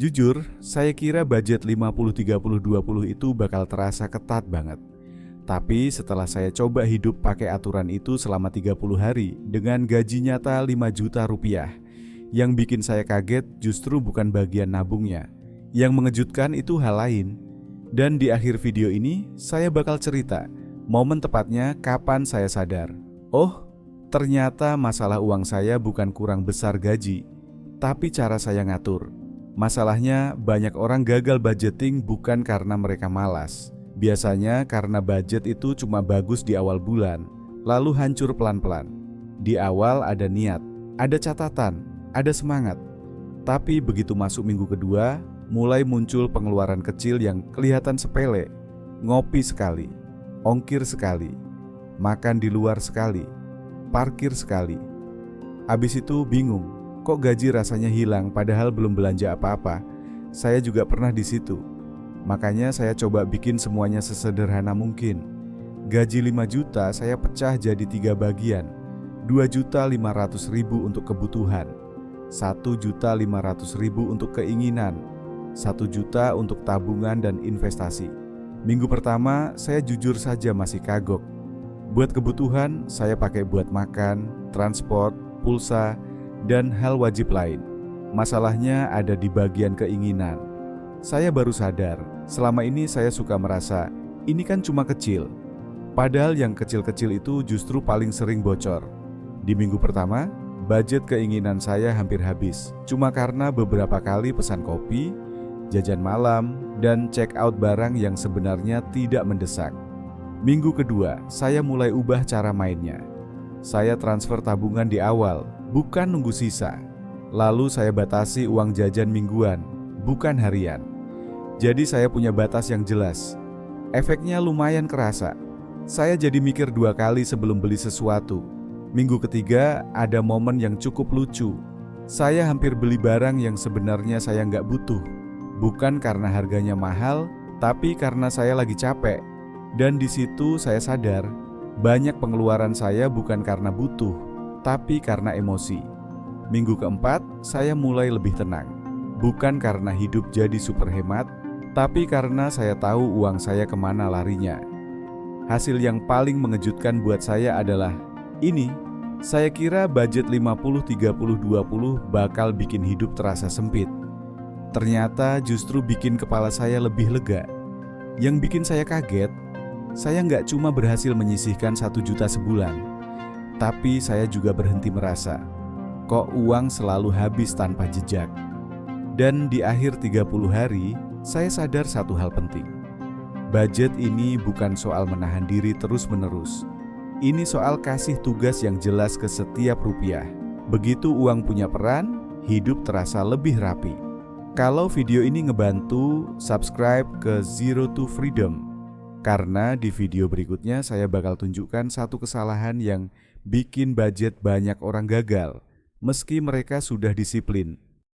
Jujur, saya kira budget 50-30-20 itu bakal terasa ketat banget. Tapi setelah saya coba hidup pakai aturan itu selama 30 hari dengan gaji nyata 5 juta rupiah, yang bikin saya kaget justru bukan bagian nabungnya. Yang mengejutkan itu hal lain. Dan di akhir video ini, saya bakal cerita momen tepatnya kapan saya sadar. Oh, ternyata masalah uang saya bukan kurang besar gaji, tapi cara saya ngatur. Masalahnya banyak orang gagal budgeting bukan karena mereka malas. Biasanya karena budget itu cuma bagus di awal bulan, lalu hancur pelan-pelan. Di awal ada niat, ada catatan, ada semangat. Tapi begitu masuk minggu kedua, mulai muncul pengeluaran kecil yang kelihatan sepele. Ngopi sekali, ongkir sekali, makan di luar sekali, parkir sekali. Habis itu bingung. Kok gaji rasanya hilang padahal belum belanja apa-apa? Saya juga pernah di situ. Makanya saya coba bikin semuanya sesederhana mungkin. Gaji 5 juta saya pecah jadi 3 bagian. 2.500.000 untuk kebutuhan, 1.500.000 untuk keinginan, 1 juta untuk tabungan dan investasi. Minggu pertama saya jujur saja masih kagok. Buat kebutuhan saya pakai buat makan, transport, pulsa, dan hal wajib lain. Masalahnya ada di bagian keinginan. Saya baru sadar, selama ini saya suka merasa, ini kan cuma kecil. Padahal yang kecil-kecil itu justru paling sering bocor. Di minggu pertama, budget keinginan saya hampir habis. Cuma karena beberapa kali pesan kopi, jajan malam, dan check out barang yang sebenarnya tidak mendesak. Minggu kedua, saya mulai ubah cara mainnya. Saya transfer tabungan di awal, bukan nunggu sisa. Lalu saya batasi uang jajan mingguan, bukan harian. Jadi saya punya batas yang jelas. Efeknya lumayan kerasa. Saya jadi mikir 2 kali sebelum beli sesuatu. Minggu ketiga ada momen yang cukup lucu. Saya hampir beli barang yang sebenarnya saya nggak butuh. Bukan karena harganya mahal, tapi karena saya lagi capek. Dan di situ saya sadar, banyak pengeluaran saya bukan karena butuh, tapi karena emosi. Minggu keempat, saya mulai lebih tenang. Bukan karena hidup jadi super hemat, tapi karena saya tahu uang saya kemana larinya. Hasil yang paling mengejutkan buat saya adalah ini. Saya kira budget 50-30-20 bakal bikin hidup terasa sempit. Ternyata justru bikin kepala saya lebih lega. Yang bikin saya kaget, saya nggak cuma berhasil menyisihkan 1 juta sebulan, tapi saya juga berhenti merasa, kok uang selalu habis tanpa jejak. Dan di akhir 30 hari, saya sadar satu hal penting. Budget ini bukan soal menahan diri terus-menerus. Ini soal kasih tugas yang jelas ke setiap rupiah. Begitu uang punya peran, hidup terasa lebih rapi. Kalau video ini ngebantu, subscribe ke Zero to Freedom. Karena di video berikutnya saya bakal tunjukkan satu kesalahan yang bikin budget banyak orang gagal, meski mereka sudah disiplin.